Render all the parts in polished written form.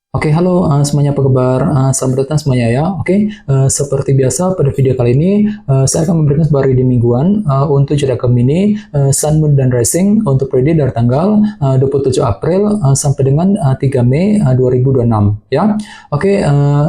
Oke, halo semuanya, apa kabar? Selamat datang semuanya ya. Oke, seperti biasa pada video kali ini saya akan memberikan sebuah reading mingguan untuk zodiak Gemini, Sun, Moon, dan Rising untuk periode dari tanggal 27 April sampai dengan 3 Mei 2026 ya. Oke,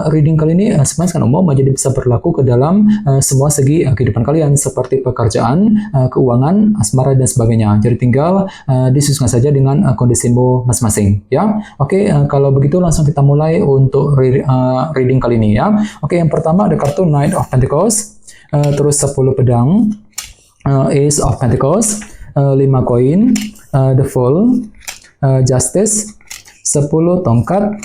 reading kali ini sebenarnya sangat umum, jadi bisa berlaku ke dalam semua segi kehidupan kalian seperti pekerjaan, keuangan, asmara, dan sebagainya. Jadi tinggal disesuaikan saja dengan kondisimu masing-masing ya. Oke, kalau begitu langsung kita mulai untuk reading kali ini ya. Oke, yang pertama ada kartu Knight of Pentacles, terus 10 pedang, Ace of Pentacles, 5 koin, The Fool, Justice, 10 tongkat,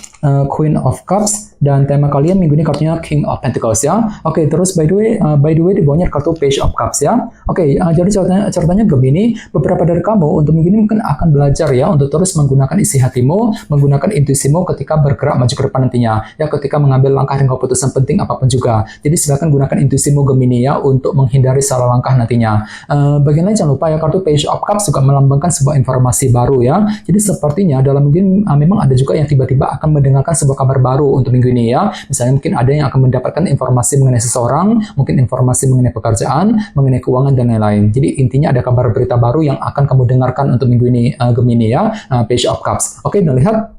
Queen of Cups, dan tema kalian minggu ini kartunya King of Pentacles ya. Oke, terus by the way di bawahnya kartu Page of Cups ya. Oke, jadi ceritanya Gemini, beberapa dari kamu untuk minggu ini mungkin akan belajar ya untuk terus menggunakan isi hatimu, menggunakan intuisimu ketika bergerak maju ke depan nantinya ya, ketika mengambil langkah dan keputusan penting apapun juga. Jadi silakan gunakan intuisimu Gemini ya untuk menghindari salah langkah nantinya. Bagian lain jangan lupa ya, kartu Page of Cups juga melambangkan sebuah informasi baru ya. Jadi sepertinya dalam minggu ini memang ada juga yang tiba-tiba akan mendengarkan sebuah kabar baru untuk minggu ini ya. Misalnya mungkin ada yang akan mendapatkan informasi mengenai seseorang, mungkin informasi mengenai pekerjaan, mengenai keuangan, dan lain-lain. Jadi intinya ada kabar berita baru yang akan kamu dengarkan untuk minggu ini Gemini ya, Page of Cups. Oke, dan lihat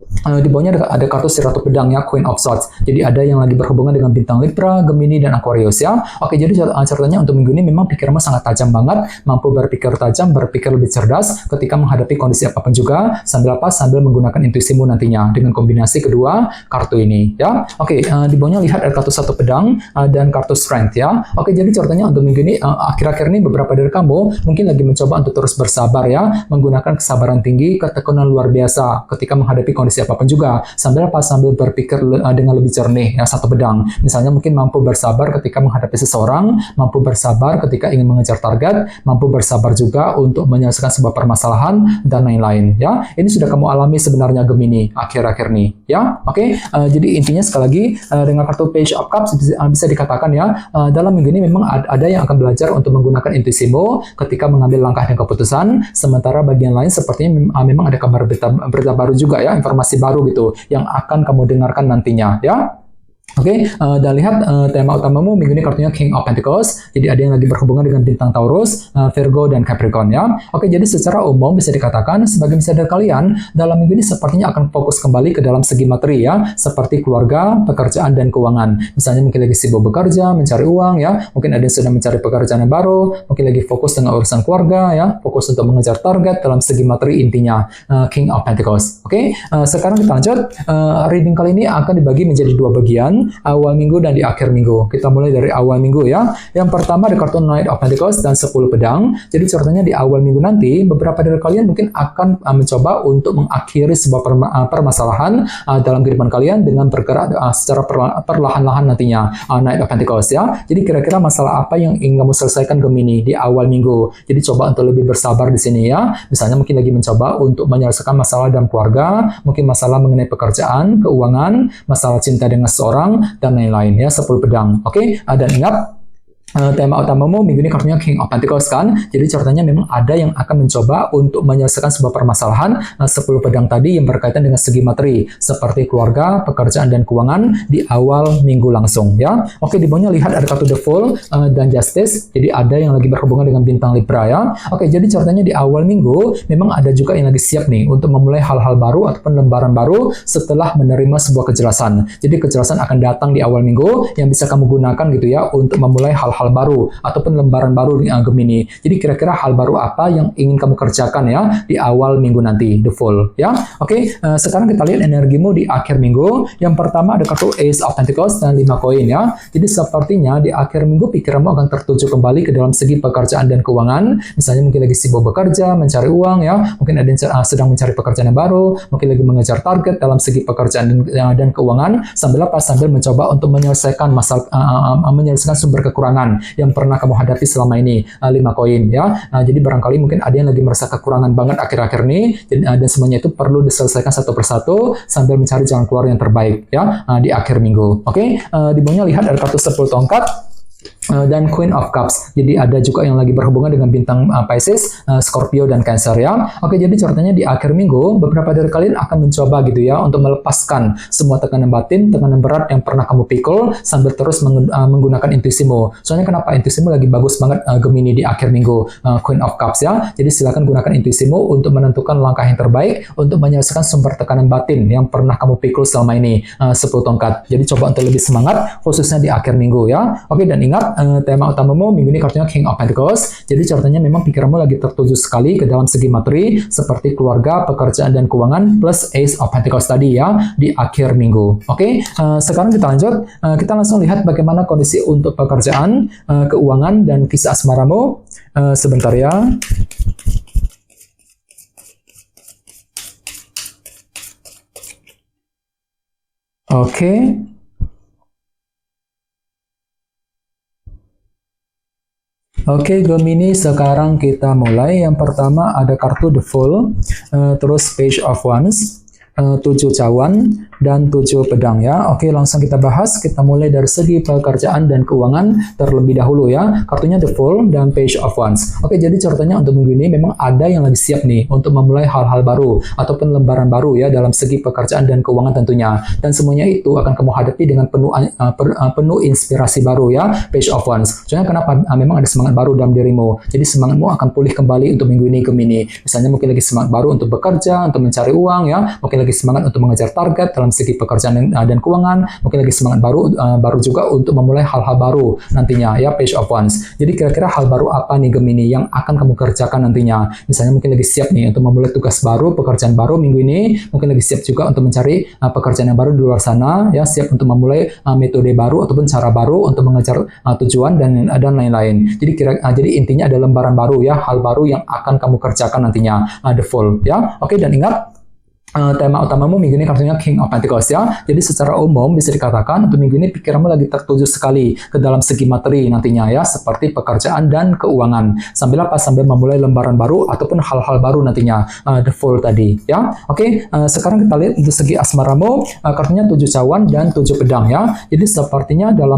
di bawahnya ada kartu Ratu Pedang ya, Queen of Swords. Jadi ada yang lagi berhubungan dengan bintang Libra, Gemini, dan Aquarius ya. Oke, jadi ceritanya untuk minggu ini memang pikiranmu sangat tajam banget, mampu berpikir tajam, berpikir lebih cerdas ketika menghadapi kondisi apapun juga, sambil menggunakan intuisimu nantinya dengan kombinasi kedua kartu ini ya. Oke, di bawahnya lihat ada kartu 1 pedang dan kartu Strength ya. Oke, jadi ceritanya untuk minggu ini akhir-akhir ini beberapa dari kamu mungkin lagi mencoba untuk terus bersabar ya, menggunakan kesabaran tinggi, ketekunan luar biasa ketika menghadapi kondisi apapun juga, sambil berpikir dengan lebih jernih ya. 1 pedang misalnya mungkin mampu bersabar ketika menghadapi seseorang, mampu bersabar ketika ingin mengejar target, mampu bersabar juga untuk menyelesaikan sebuah permasalahan, dan lain-lain ya. Ini sudah kamu alami sebenarnya Gemini akhir-akhir ini ya. Oke, jadi intinya sekali lagi dengan kartu Page of Cups bisa dikatakan ya, dalam minggu ini memang ada yang akan belajar untuk menggunakan intuisimu ketika mengambil langkah dan keputusan, sementara bagian lain sepertinya memang ada kabar berita baru juga ya, informasi baru gitu yang akan kamu dengarkan nantinya ya. Oke, dan lihat tema utamamu minggu ini kartunya King of Pentacles. Jadi ada yang lagi berhubungan dengan bintang Taurus, Virgo, dan Capricorn ya. Oke, jadi secara umum bisa dikatakan sebagian besar dari kalian dalam minggu ini sepertinya akan fokus kembali ke dalam segi materi ya, seperti keluarga, pekerjaan, dan keuangan. Misalnya mungkin lagi sibuk bekerja, mencari uang ya, mungkin ada yang sedang mencari pekerjaan yang baru, mungkin lagi fokus dengan urusan keluarga ya, fokus untuk mengejar target dalam segi materi, intinya King of Pentacles. Oke, sekarang kita lanjut. Reading kali ini akan dibagi menjadi 2 bagian, awal minggu dan di akhir minggu. Kita mulai dari awal minggu ya. Yang pertama ada kartu Knight of Pentacles dan 10 pedang. Jadi ceritanya di awal minggu nanti beberapa dari kalian mungkin akan mencoba untuk mengakhiri sebuah permasalahan dalam kehidupan kalian dengan bergerak secara perlahan-lahan nantinya, Knight of Pentacles ya. Jadi kira-kira masalah apa yang ingin kamu selesaikan Gemini di awal minggu. Jadi coba untuk lebih bersabar di sini ya. Misalnya mungkin lagi mencoba untuk menyelesaikan masalah dalam keluarga, mungkin masalah mengenai pekerjaan, keuangan, masalah cinta dengan seorang, dan lain-lain ya. 10 pedang. Oke, dan ingat tema utamamu minggu ini kartunya King of Pentacles kan. Jadi ceritanya memang ada yang akan mencoba untuk menyelesaikan sebuah permasalahan 10 pedang tadi yang berkaitan dengan segi materi seperti keluarga, pekerjaan, dan keuangan di awal minggu langsung ya. Oke, di bawahnya lihat ada kartu The Fool dan Justice. Jadi ada yang lagi berhubungan dengan bintang Libra ya. Oke, jadi ceritanya di awal minggu memang ada juga yang lagi siap nih untuk memulai hal-hal baru ataupun lembaran baru setelah menerima sebuah kejelasan. Jadi kejelasan akan datang di awal minggu yang bisa kamu gunakan gitu ya untuk memulai hal baru ataupun lembaran baru di Gemini. Jadi kira-kira hal baru apa yang ingin kamu kerjakan ya di awal minggu nanti, The Fool ya. Oke, sekarang kita lihat energimu di akhir minggu. Yang pertama ada kartu Ace of Pentacles dan 5 koin ya. Jadi sepertinya di akhir minggu pikiranmu akan tertuju kembali ke dalam segi pekerjaan dan keuangan. Misalnya mungkin lagi sibuk bekerja, mencari uang ya. Mungkin ada yang sedang mencari pekerjaan yang baru, mungkin lagi mengejar target dalam segi pekerjaan dan keuangan, sambil mencoba untuk menyelesaikan menyelesaikan sumber kekurangan yang pernah kamu hadapi selama ini, 5 koin ya. Jadi barangkali mungkin ada yang lagi merasa kekurangan banget akhir-akhir ini, dan semuanya itu perlu diselesaikan satu persatu sambil mencari jalan keluar yang terbaik ya di akhir minggu. Oke, di bawahnya lihat ada kartu 10 tongkat, dan Queen of Cups. Jadi ada juga yang lagi berhubungan dengan bintang Pisces, Scorpio dan Cancer ya. Oke, jadi ceritanya di akhir minggu beberapa dari kalian akan mencoba gitu ya untuk melepaskan semua tekanan batin, tekanan berat yang pernah kamu pikul sambil terus menggunakan intuisimu. Soalnya kenapa intuisimu lagi bagus banget Gemini di akhir minggu, Queen of Cups ya. Jadi silakan gunakan intuisimu untuk menentukan langkah yang terbaik untuk menyelesaikan sumber tekanan batin yang pernah kamu pikul selama ini, 10 tongkat. Jadi coba untuk lebih semangat khususnya di akhir minggu ya. Oke, dan ingat tema utamamu minggu ini kartunya King of Pentacles. Jadi ceritanya memang pikiranmu lagi tertuju sekali ke dalam segi materi seperti keluarga, pekerjaan dan keuangan plus Ace of Pentacles tadi ya di akhir minggu. Oke, sekarang kita lanjut. Kita langsung lihat bagaimana kondisi untuk pekerjaan, keuangan dan kisah asmaramu. Sebentar ya. Oke. Oke, Gemini, sekarang kita mulai. Yang pertama ada kartu The Fool, terus Page of Wands, 7 cawan, dan 7 pedang ya. Oke, langsung kita bahas. Kita mulai dari segi pekerjaan dan keuangan terlebih dahulu ya. Kartunya The Fool dan Page of Wands. Oke, jadi ceritanya untuk minggu ini memang ada yang lagi siap nih untuk memulai hal-hal baru ataupun lembaran baru ya dalam segi pekerjaan dan keuangan tentunya. Dan semuanya itu akan kamu hadapi dengan penuh inspirasi baru ya, Page of Wands. Soalnya kenapa? Memang ada semangat baru dalam dirimu. Jadi semangatmu akan pulih kembali untuk minggu ini Gemini. Misalnya mungkin lagi semangat baru untuk bekerja, untuk mencari uang ya. Mungkin lagi semangat untuk mengejar target dalam segi pekerjaan dan keuangan, mungkin lagi semangat baru juga untuk memulai hal-hal baru nantinya ya, Page of Wands. Jadi kira-kira hal baru apa nih Gemini yang akan kamu kerjakan nantinya? Misalnya mungkin lagi siap nih untuk memulai tugas baru, pekerjaan baru minggu ini, mungkin lagi siap juga untuk mencari pekerjaan yang baru di luar sana ya, siap untuk memulai metode baru ataupun cara baru untuk mengejar tujuan dan lain-lain. Jadi intinya ada lembaran baru ya, hal baru yang akan kamu kerjakan nantinya, The Fool ya. Oke, dan ingat tema utamamu minggu ini kartunya King of Pentacles ya. Jadi secara umum bisa dikatakan untuk minggu ini pikiranmu lagi tertuju sekali ke dalam segi materi nantinya ya, seperti pekerjaan dan keuangan. Sambil apa? Sambil memulai lembaran baru ataupun hal-hal baru nantinya, The Fool tadi ya. Oke, sekarang kita lihat untuk segi asmaramu, kartunya 7 cawan dan 7 pedang ya. Jadi sepertinya dalam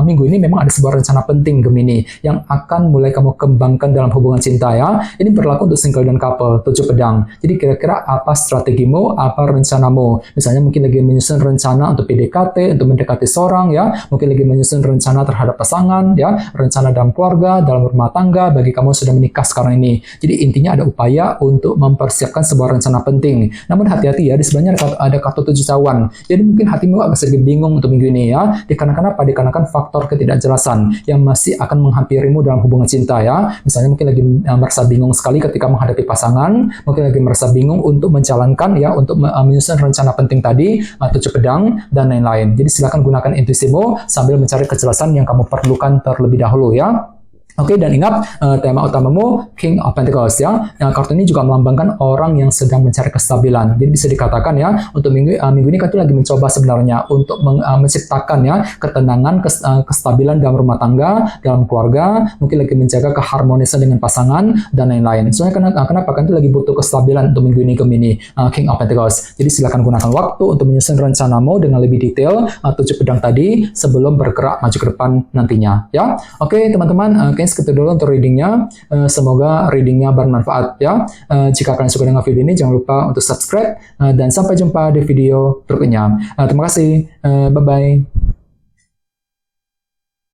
minggu ini memang ada sebuah rencana penting Gemini yang akan mulai kamu kembangkan dalam hubungan cinta ya. Ini berlaku untuk single dan couple, 7 pedang. Jadi kira-kira apa strategimu, apa rencanamu? Misalnya mungkin lagi menyusun rencana untuk PDKT, untuk mendekati seorang ya, mungkin lagi menyusun rencana terhadap pasangan ya, rencana dalam keluarga, dalam rumah tangga bagi kamu sudah menikah sekarang ini. Jadi intinya ada upaya untuk mempersiapkan sebuah rencana penting. Namun hati-hati ya, di sebelahnya ada kartu 7 cawan. Jadi mungkin hatimu agak sedikit bingung untuk minggu ini ya. Dikarenakan apa? Dikarenakan faktor ketidakjelasan yang masih akan menghampirimu dalam hubungan cinta ya. Misalnya mungkin lagi merasa bingung sekali ketika menghadapi pasangan, mungkin lagi merasa bingung untuk ya, untuk menyusun rencana penting tadi, 7 pedang dan lain-lain. Jadi silakan gunakan intuisimu sambil mencari kejelasan yang kamu perlukan terlebih dahulu ya. Oke, dan ingat tema utamamu King of Pentacles ya. Kartu ini juga melambangkan orang yang sedang mencari kestabilan. Jadi bisa dikatakan ya, untuk minggu ini kartu lagi mencoba sebenarnya untuk menciptakan ya ketenangan, kestabilan dalam rumah tangga, dalam keluarga, mungkin lagi menjaga keharmonisan dengan pasangan dan lain-lain. Soalnya kenapa? Kan itu lagi butuh kestabilan untuk minggu ini Gemini, King of Pentacles. Jadi silakan gunakan waktu untuk menyusun rencanamu dengan lebih detail, 7 pedang tadi sebelum bergerak maju ke depan nantinya ya. Oke, teman-teman, segitu dulu untuk readingnya. Semoga readingnya bermanfaat ya. Jika kalian suka dengan video ini, jangan lupa untuk subscribe dan sampai jumpa di video berikutnya. Terima kasih. Bye-bye.